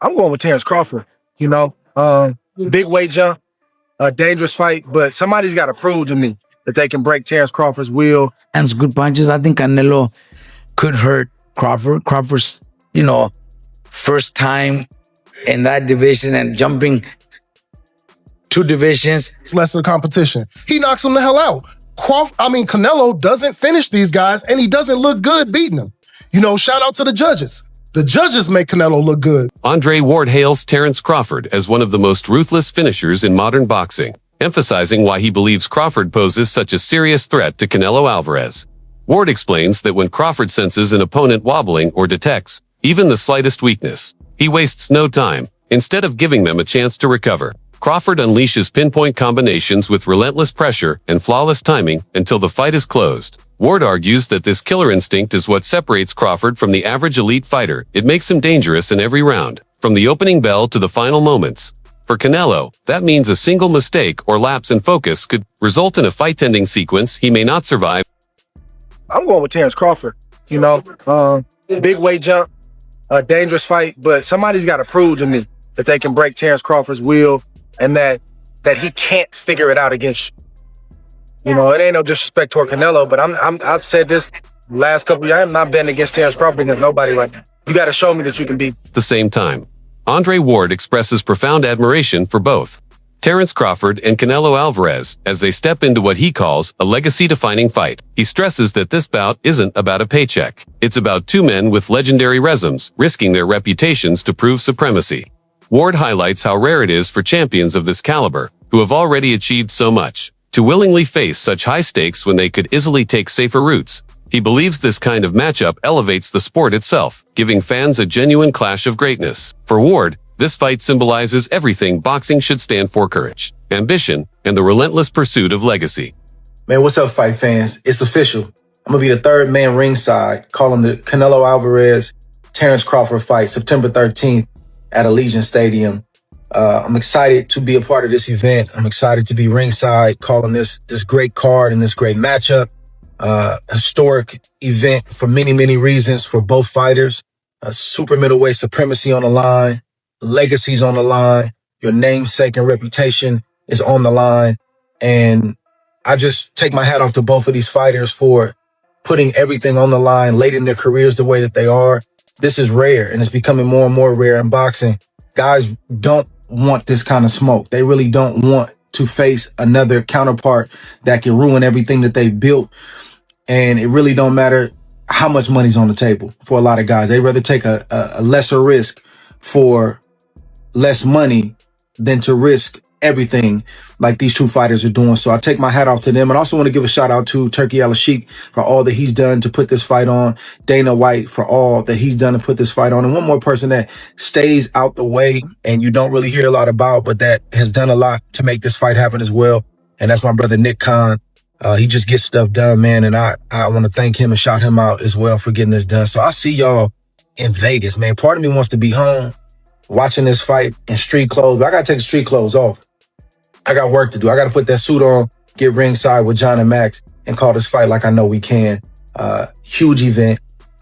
I'm going with Terence Crawford. Big weight jump, a dangerous fight, but somebody's got to prove to me that they can break Terence Crawford's will. And good punches. I think Canelo could hurt Crawford. Crawford's, first time in that division and jumping 2 divisions. It's less of a competition. He knocks him the hell out. Canelo doesn't finish these guys, and he doesn't look good beating them. Shout out to the judges. The judges make Canelo look good. Andre Ward hails Terence Crawford as one of the most ruthless finishers in modern boxing, emphasizing why he believes Crawford poses such a serious threat to Canelo Alvarez. Ward explains that when Crawford senses an opponent wobbling or detects even the slightest weakness, he wastes no time. Instead of giving them a chance to recover, Crawford unleashes pinpoint combinations with relentless pressure and flawless timing until the fight is closed. Ward argues that this killer instinct is what separates Crawford from the average elite fighter. It makes him dangerous in every round, from the opening bell to the final moments. For Canelo, that means a single mistake or lapse in focus could result in a fight-ending sequence he may not survive. I'm going with Terence Crawford. Big weight jump, a dangerous fight, but somebody's got to prove to me that they can break Terence Crawford's will and that he can't figure it out against you. It ain't no disrespect toward Canelo, but I've said this last couple of years. I'm not betting against Terence Crawford against nobody right now. You got to show me that you can beat. At the same time, Andre Ward expresses profound admiration for both Terence Crawford and Canelo Alvarez as they step into what he calls a legacy-defining fight. He stresses that this bout isn't about a paycheck. It's about 2 men with legendary resumes risking their reputations to prove supremacy. Ward highlights how rare it is for champions of this caliber, who have already achieved so much, to willingly face such high stakes when they could easily take safer routes. He believes this kind of matchup elevates the sport itself, giving fans a genuine clash of greatness. For Ward, this fight symbolizes everything boxing should stand for: courage, ambition, and the relentless pursuit of legacy. Man, what's up, fight fans? It's official. I'm going to be the 3rd man ringside calling the Canelo Alvarez Terence Crawford fight September 13th at Allegiant Stadium. I'm excited to be a part of this event. I'm excited to be ringside calling this great card and this great matchup. Historic event for many, many reasons for both fighters. Super middleweight supremacy on the line, legacies on the line, your namesake and reputation is on the line. And I just take my hat off to both of these fighters for putting everything on the line late in their careers the way that they are. This is rare, and it's becoming more and more rare in boxing. Guys don't want this kind of smoke. They really don't want to face another counterpart that can ruin everything that they built. And it really don't matter how much money's on the table for a lot of guys. They'd rather take a lesser risk for less money than to risk everything like these 2 fighters are doing. So I take my hat off to them. And I also want to give a shout out to Turki Al-Sheikh for all that he's done to put this fight on. Dana White for all that he's done to put this fight on. And one more person that stays out the way and you don't really hear a lot about, but that has done a lot to make this fight happen as well. And that's my brother, Nick Khan. He just gets stuff done, man. And I want to thank him and shout him out as well for getting this done. So I'll see y'all in Vegas, man. Part of me wants to be home watching this fight in street clothes, but I got to take the street clothes off. I got work to do. I got to put that suit on, get ringside with John and Max, and call this fight like I know we can. Huge event,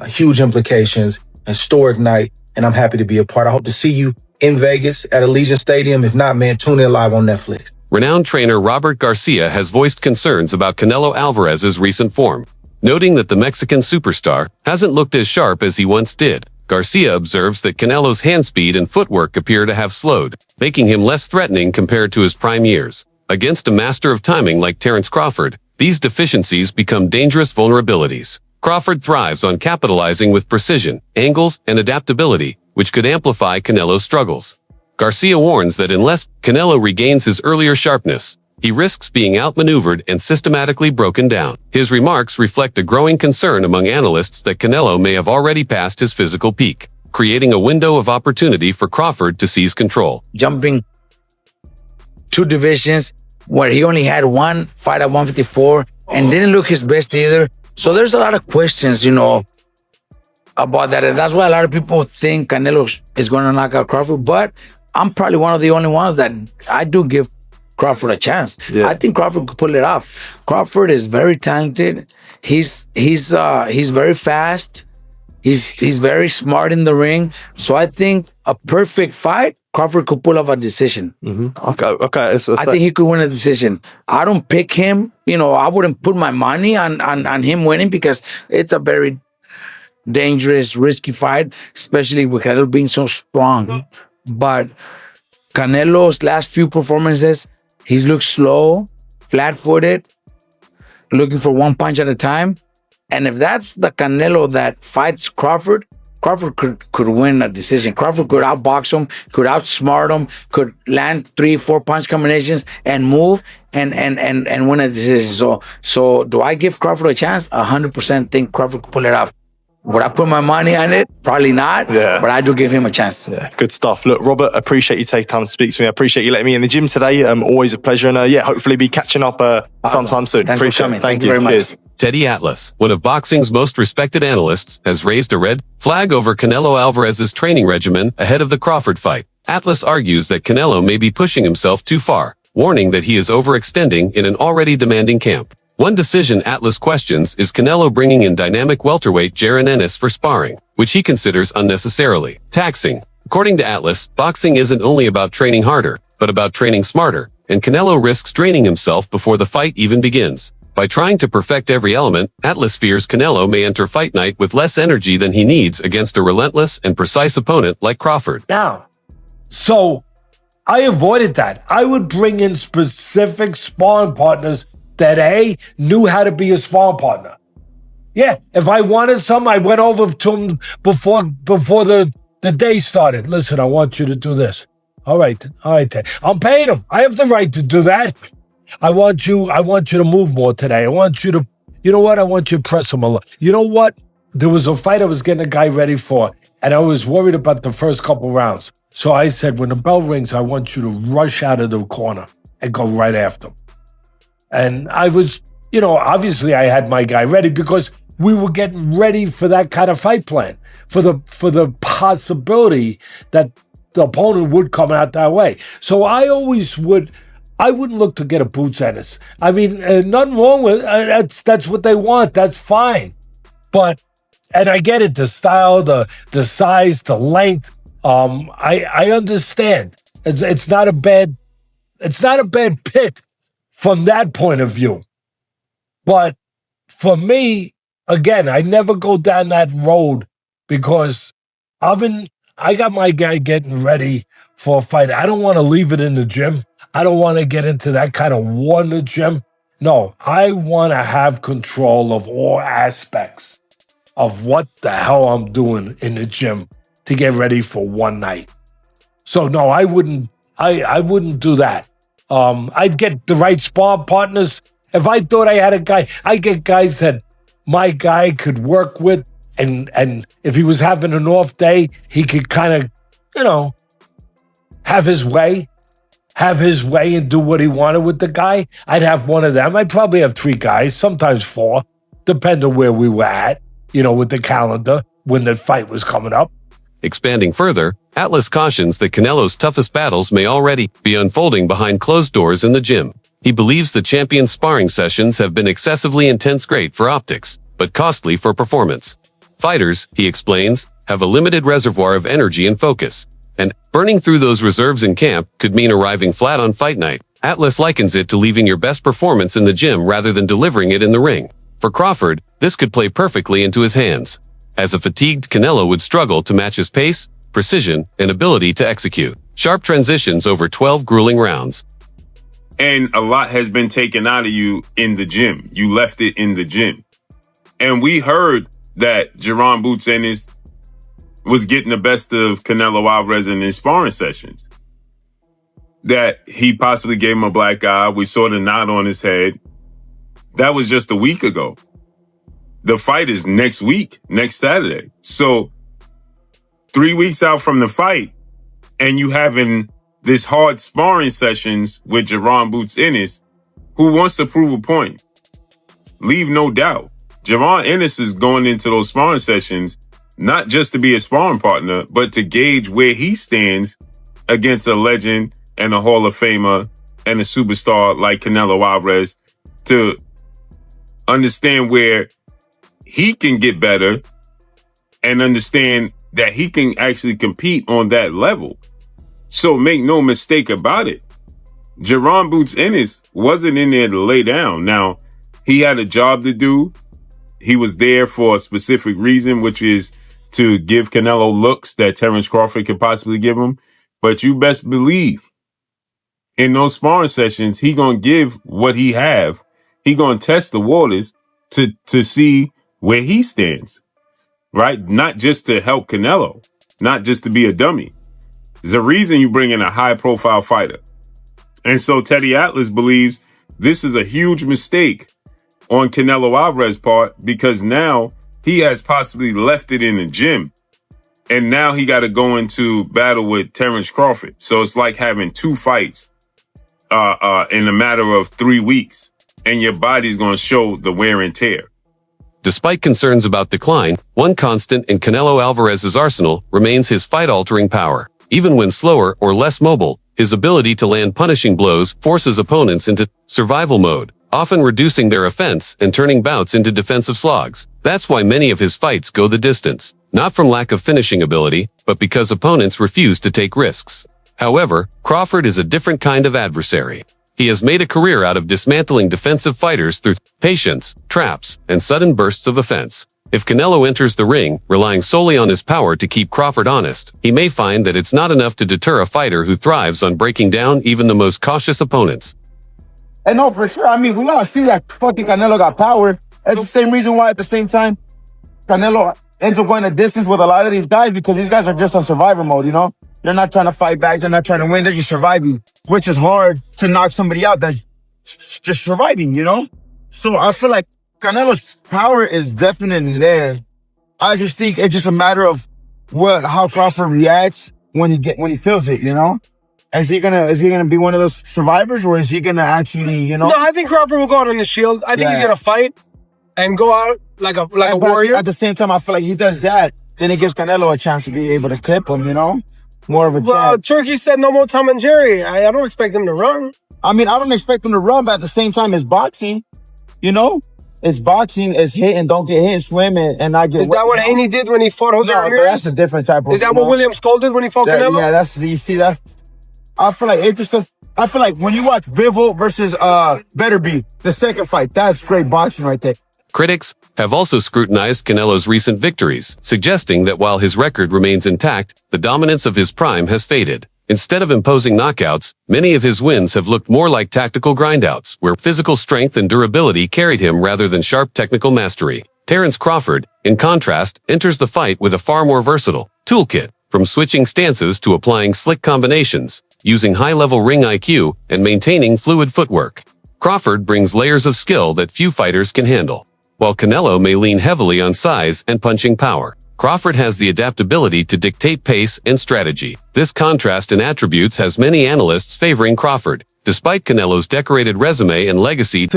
huge implications, historic night, and I'm happy to be a part. I hope to see you in Vegas at Allegiant Stadium. If not, man, tune in live on Netflix. Renowned trainer Robert Garcia has voiced concerns about Canelo Alvarez's recent form, noting that the Mexican superstar hasn't looked as sharp as he once did. Garcia observes that Canelo's hand speed and footwork appear to have slowed, making him less threatening compared to his prime years. Against a master of timing like Terence Crawford, these deficiencies become dangerous vulnerabilities. Crawford thrives on capitalizing with precision, angles, and adaptability, which could amplify Canelo's struggles. Garcia warns that unless Canelo regains his earlier sharpness, he risks being outmaneuvered and systematically broken down. His remarks reflect a growing concern among analysts that Canelo may have already passed his physical peak, creating a window of opportunity for Crawford to seize control. Jumping 2 divisions where he only had 1 fight at 154 and didn't look his best either. So there's a lot of questions, about that. And that's why a lot of people think Canelo is going to knock out Crawford. But I'm probably one of the only ones that I do give Crawford a chance. Yeah. I think Crawford could pull it off. Crawford is very talented. He's very fast. He's very smart in the ring. So I think a perfect fight, Crawford could pull off a decision. Okay. I think he could win a decision. I don't pick him. I wouldn't put my money on him winning because it's a very dangerous, risky fight, especially with Canelo being so strong. But Canelo's last few performances, he's looked slow, flat-footed, looking for one punch at a time. And if that's the Canelo that fights Crawford, Crawford could win a decision. Crawford could outbox him, could outsmart him, could land 3-4 punch combinations and move and win a decision. So do I give Crawford a chance? 100% think Crawford could pull it off. Would I put my money on it? Probably not. Yeah. But I do give him a chance. Yeah, good stuff. Look, Robert, appreciate you taking time to speak to me. I appreciate you letting me in the gym today. Always a pleasure. And hopefully be catching up sometime soon. Thanks appreciate for coming. it. Thank you very much. Cheers. Teddy Atlas, one of boxing's most respected analysts, has raised a red flag over Canelo Alvarez's training regimen ahead of the Crawford fight. Atlas argues that Canelo may be pushing himself too far, warning that he is overextending in an already demanding camp. One decision Atlas questions is Canelo bringing in dynamic welterweight Jaron Ennis for sparring, which he considers unnecessarily taxing. According to Atlas, boxing isn't only about training harder, but about training smarter, and Canelo risks draining himself before the fight even begins. By trying to perfect every element, Atlas fears Canelo may enter fight night with less energy than he needs against a relentless and precise opponent like Crawford. Now, so I avoided that. I would bring in specific sparring partners that knew how to be a sparring partner. Yeah, if I wanted some, I went over to him before the day started. Listen, I want you to do this. All right, Ted. I'm paying him. I have the right to do that. I want you to move more today. I want you to, I want you to press him a lot. You know what? There was a fight I was getting a guy ready for, and I was worried about the first couple rounds. So I said, when the bell rings, I want you to rush out of the corner and go right after him. And I was, obviously I had my guy ready because we were getting ready for that kind of fight plan, for the possibility that the opponent would come out that way. So I wouldn't look to get a boots Ennis. I mean, nothing wrong with that's what they want. That's fine. And I get it, the style, the size, the length. I understand. It's not a bad pick from that point of view. But for me, again, I never go down that road because I got my guy getting ready for a fight. I don't want to leave it in the gym. I don't want to get into that kind of war in the gym. No, I want to have control of all aspects of what the hell I'm doing in the gym to get ready for one night. So no, I wouldn't do that. I'd get the right spar partners. If I thought I had a guy, I get guys that my guy could work with, and if he was having an off day, he could kind of, have his way and do what he wanted with the guy. I'd have one of them. I'd probably have 3 guys, sometimes 4, depending on where we were at, with the calendar when the fight was coming up. Expanding further, Atlas cautions that Canelo's toughest battles may already be unfolding behind closed doors in the gym. He believes the champion's sparring sessions have been excessively intense, great for optics, but costly for performance. Fighters, he explains, have a limited reservoir of energy and focus, and burning through those reserves in camp could mean arriving flat on fight night. Atlas likens it to leaving your best performance in the gym rather than delivering it in the ring. For Crawford, this could play perfectly into his hands, as a fatigued Canelo would struggle to match his pace, precision, and ability to execute sharp transitions over 12 grueling rounds. And a lot has been taken out of you in the gym. You left it in the gym. And we heard that Jaron Boots Ennis was getting the best of Canelo Alvarez in his sparring sessions. That he possibly gave him a black eye. We saw the knot on his head. That was just a week ago. The fight is next week, next Saturday. So 3 weeks out from the fight, and you having this hard sparring sessions with Jaron Boots Ennis, who wants to prove a point. Leave no doubt. Jaron Ennis is going into those sparring sessions not just to be a sparring partner, but to gauge where he stands against a legend and a Hall of Famer and a superstar like Canelo Alvarez, to understand where he can get better and understand that he can actually compete on that level. So make no mistake about it. Jaron Boots Ennis wasn't in there to lay down. Now, he had a job to do. He was there for a specific reason, which is to give Canelo looks that Terence Crawford could possibly give him. But you best believe in those sparring sessions, he gonna give what he have. He gonna test the waters to see where he stands, right? Not just to help Canelo, not just to be a dummy. There's a reason you bring in a high profile fighter. And so Teddy Atlas believes this is a huge mistake on Canelo Alvarez's part, because now he has possibly left it in the gym. And now he got to go into battle with Terence Crawford. So it's like having 2 fights in a matter of 3 weeks. And your body's going to show the wear and tear. Despite concerns about decline, one constant in Canelo Alvarez's arsenal remains his fight-altering power. Even when slower or less mobile, his ability to land punishing blows forces opponents into survival mode, often reducing their offense and turning bouts into defensive slogs. That's why many of his fights go the distance, not from lack of finishing ability, but because opponents refuse to take risks. However, Crawford is a different kind of adversary. He has made a career out of dismantling defensive fighters through patience, traps, and sudden bursts of offense. If Canelo enters the ring, relying solely on his power to keep Crawford honest, he may find that it's not enough to deter a fighter who thrives on breaking down even the most cautious opponents. And no, for sure. I mean, we gotta see that fucking Canelo got power. That's the same reason why, at the same time, Canelo ends up going a distance with a lot of these guys, because these guys are just on survivor mode, you know? They're not trying to fight back. They're not trying to win. They're just surviving, which is hard to knock somebody out that's just surviving, you know? So I feel like Canelo's power is definitely there. I just think it's just a matter of how Crawford reacts when he feels it, you know? Is he gonna be one of those survivors, or is he gonna actually, you know? No, I think Crawford will go out on the shield. I think he's gonna fight and go out like a warrior. At the same time, I feel like he does that, then it gives Canelo a chance to be able to clip him, you know? More of a chance. Turkey said no more Tom and Jerry. I don't expect him to run. I mean, I don't expect him to run, but at the same time, it's boxing, you know? It's boxing, it's hit and don't get hit, and swim and not get wet. Is that what Haney did when he fought Jose Ramirez? That's a different type of... Is that what William Skull did when he fought Canelo? Yeah, you see, that's... I feel like it's just because... I feel like when you watch Bivol versus Betterby, the second fight, that's great boxing right there. Critics have also scrutinized Canelo's recent victories, suggesting that while his record remains intact, the dominance of his prime has faded. Instead of imposing knockouts, many of his wins have looked more like tactical grindouts, where physical strength and durability carried him rather than sharp technical mastery. Terence Crawford, in contrast, enters the fight with a far more versatile toolkit, from switching stances to applying slick combinations, using high-level ring IQ and maintaining fluid footwork. Crawford brings layers of skill that few fighters can handle. While Canelo may lean heavily on size and punching power, Crawford has the adaptability to dictate pace and strategy. This contrast in attributes has many analysts favoring Crawford, despite Canelo's decorated resume and legacy.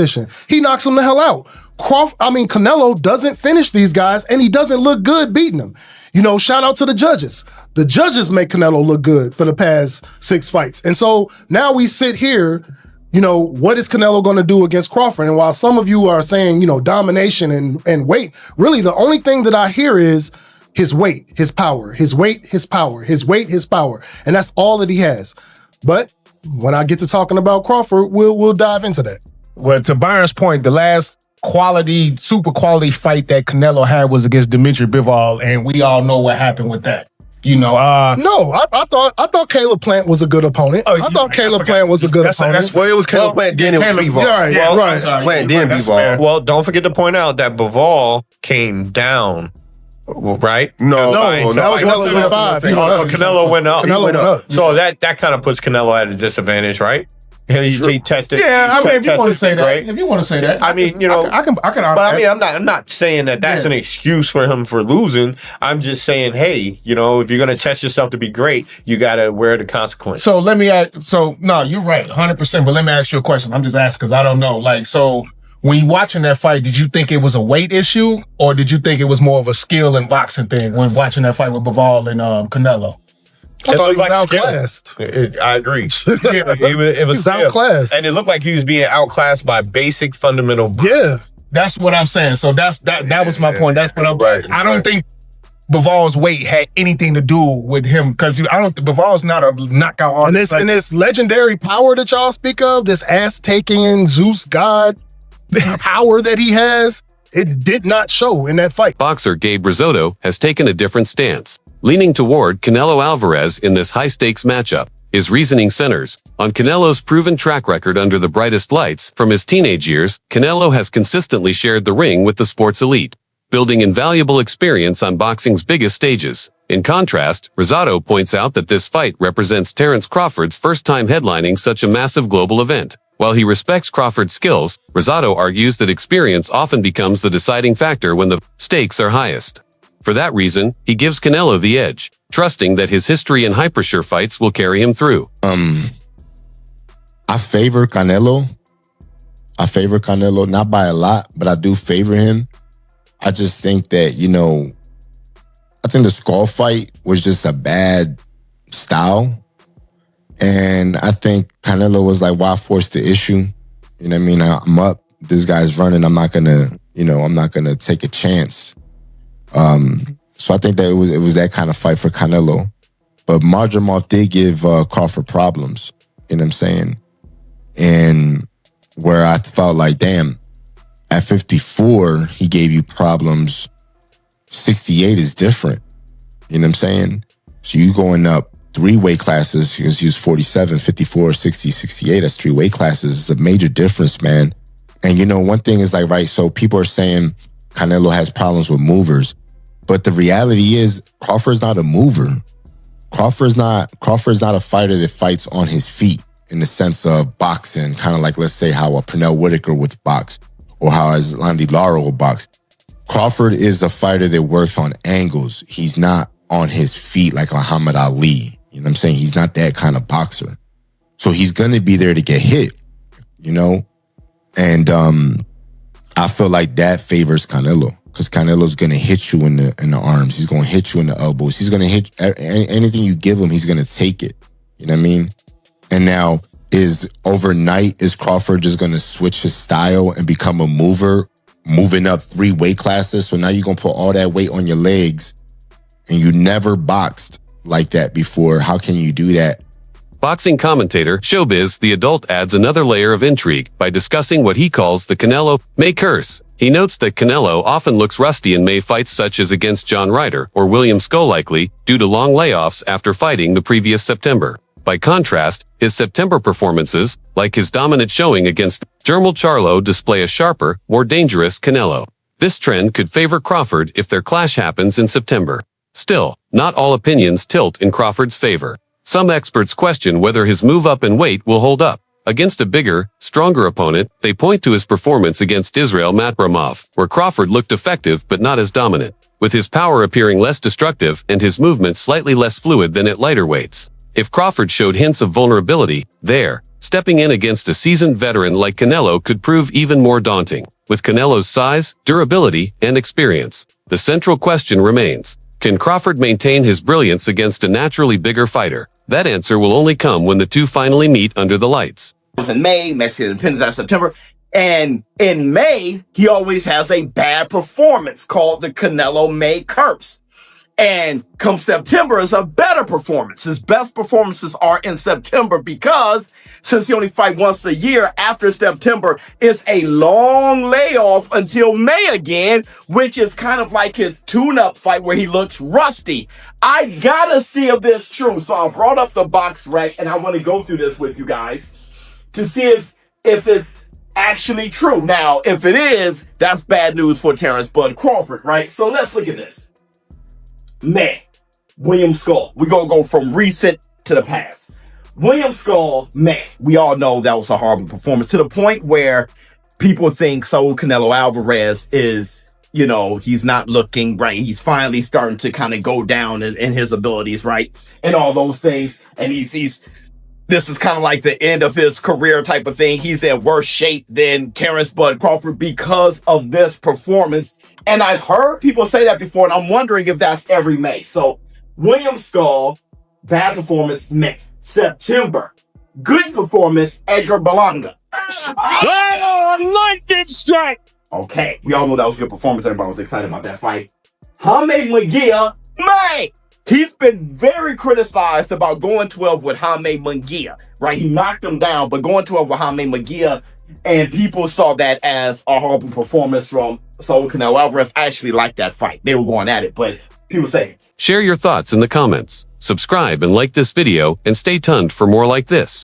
He knocks him the hell out. Canelo doesn't finish these guys, and he doesn't look good beating them. You know, shout out to the judges. The judges make Canelo look good for the past 6 fights. And so now we sit here, you know, what is Canelo going to do against Crawford? And while some of you are saying, you know, domination and weight, really the only thing that I hear is his weight, his power, his weight, his power, his weight, his power. And that's all that he has. But when I get to talking about Crawford, we'll dive into that. Well, to Byron's point, the last super quality fight that Canelo had was against Dimitri Bivol, and we all know what happened with that. You know, no, I thought Caleb Plant was a good opponent. I thought Caleb Plant was a good opponent. Well, it was Caleb Plant, then it was Bivol. Right. Plant, then Bivol. Well, don't forget to point out that Bivol came down, right? No, that was 175. Canelo went up. Canelo went up. So that kind of puts Canelo at a disadvantage, right? He tested. Yeah, I mean, if you want to say that, right? if you want to say that, I mean, you know, I can. But I mean, I'm not saying that that's an excuse for him for losing. I'm just saying, hey, you know, if you're gonna test yourself to be great, you gotta wear the consequence. So let me ask. So no, you're right, 100%. But let me ask you a question. I'm just asking because I don't know. Like, so when you watching that fight, did you think it was a weight issue, or did you think it was more of a skill and boxing thing when watching that fight with Bivol and Canelo? I thought he was outclassed. I agree. It was outclassed. And it looked like he was being outclassed by basic fundamental. Yeah. That's what I'm saying. So that was my point. That's what I'm. Right. I don't think Bival's weight had anything to do with him, because I don't. Bival's not a knockout artist. And this legendary power that y'all speak of, this ass-taking Zeus god power that he has, it did not show in that fight. Boxer Gabe Risotto has taken a different stance, leaning toward Canelo Alvarez in this high-stakes matchup. His reasoning centers on Canelo's proven track record under the brightest lights. From his teenage years, Canelo has consistently shared the ring with the sports elite, building invaluable experience on boxing's biggest stages. In contrast, Risotto points out that this fight represents Terence Crawford's first time headlining such a massive global event. While he respects Crawford's skills, Risotto argues that experience often becomes the deciding factor when the stakes are highest. For that reason, he gives Canelo the edge, trusting that his history in high-pressure fights will carry him through. I favor Canelo. Not by a lot, but I do favor him. I just think that, I think the Skull fight was just a bad style. And I think Canelo was like, why force the issue? You know what I mean? I'm up. This guy's running. I'm not gonna take a chance. So I think that it was that kind of fight for Canelo. But Marjamov did give Crawford problems. You know what I'm saying? And where I felt like, damn, at 54, he gave you problems. 68 is different. You know what I'm saying? So you going up 3 weight classes, because he was 47, 54, 60, 68. That's 3 weight classes. It's a major difference, man. And one thing is like, right, so people are saying Canelo has problems with movers. But the reality is Crawford's not a mover. Crawford's not a fighter that fights on his feet in the sense of boxing, kind of like, let's say, how a Pernell Whitaker would box or how Landy Lara would box. Crawford is a fighter that works on angles. He's not on his feet like Muhammad Ali. You know what I'm saying? He's not that kind of boxer. So he's going to be there to get hit, And I feel like that favors Canelo, because Canelo's going to hit you in the arms. He's going to hit you in the elbows. He's going to hit anything you give him, he's going to take it. You know what I mean? And now, is Crawford just going to switch his style and become a mover, moving up 3 weight classes? So now you're going to put all that weight on your legs, and you never boxed like that before. How can you do that? Boxing commentator Showbiz the Adult adds another layer of intrigue by discussing what he calls the Canelo May curse. He notes that Canelo often looks rusty in May fights such as against John Ryder or William Sco, likely due to long layoffs after fighting the previous September. By contrast, his September performances, like his dominant showing against Jermall Charlo, display a sharper, more dangerous Canelo. This trend could favor Crawford if their clash happens in September. Still, not all opinions tilt in Crawford's favor. Some experts question whether his move up in weight will hold up. Against a bigger, stronger opponent, they point to his performance against Israel Matramov, where Crawford looked effective but not as dominant, with his power appearing less destructive and his movement slightly less fluid than at lighter weights. If Crawford showed hints of vulnerability there, stepping in against a seasoned veteran like Canelo could prove even more daunting. With Canelo's size, durability, and experience, the central question remains: can Crawford maintain his brilliance against a naturally bigger fighter? That answer will only come when the two finally meet under the lights. It was in May, Mexican Independence Day, September. And in May, he always has a bad performance called the Canelo May curse. And come September is a better performance. His best performances are in September because since he only fight once a year, after September, it's a long layoff until May again, which is kind of like his tune-up fight where he looks rusty. I gotta see if this is true. So I brought up the box rec and I want to go through this with you guys to see if it's actually true. Now, if it is, that's bad news for Terence Bud Crawford, right? So let's look at this. Man, William Skull. We're going to go from recent to the past. William Skull, man, we all know that was a horrible performance to the point where people think Canelo Alvarez is, he's not looking right. He's finally starting to kind of go down in his abilities, right? And all those things. And this is kind of like the end of his career type of thing. He's in worse shape than Terence Bud Crawford because of this performance. And I've heard people say that before, and I'm wondering if that's every May. So, William Skull, bad performance, May. September, good performance, Edgar Berlanga. Lightning strike! Okay, we all know that was a good performance. Everybody was excited about that fight. Jaime Munguia, man, he's been very criticized about going 12 with Jaime Munguia, right? He knocked him down, but going 12 with Jaime Munguia, and people saw that as a horrible performance from Saul Canelo Alvarez. I actually liked that fight. They were going at it, but people say. Share your thoughts in the comments. Subscribe and like this video and stay tuned for more like this.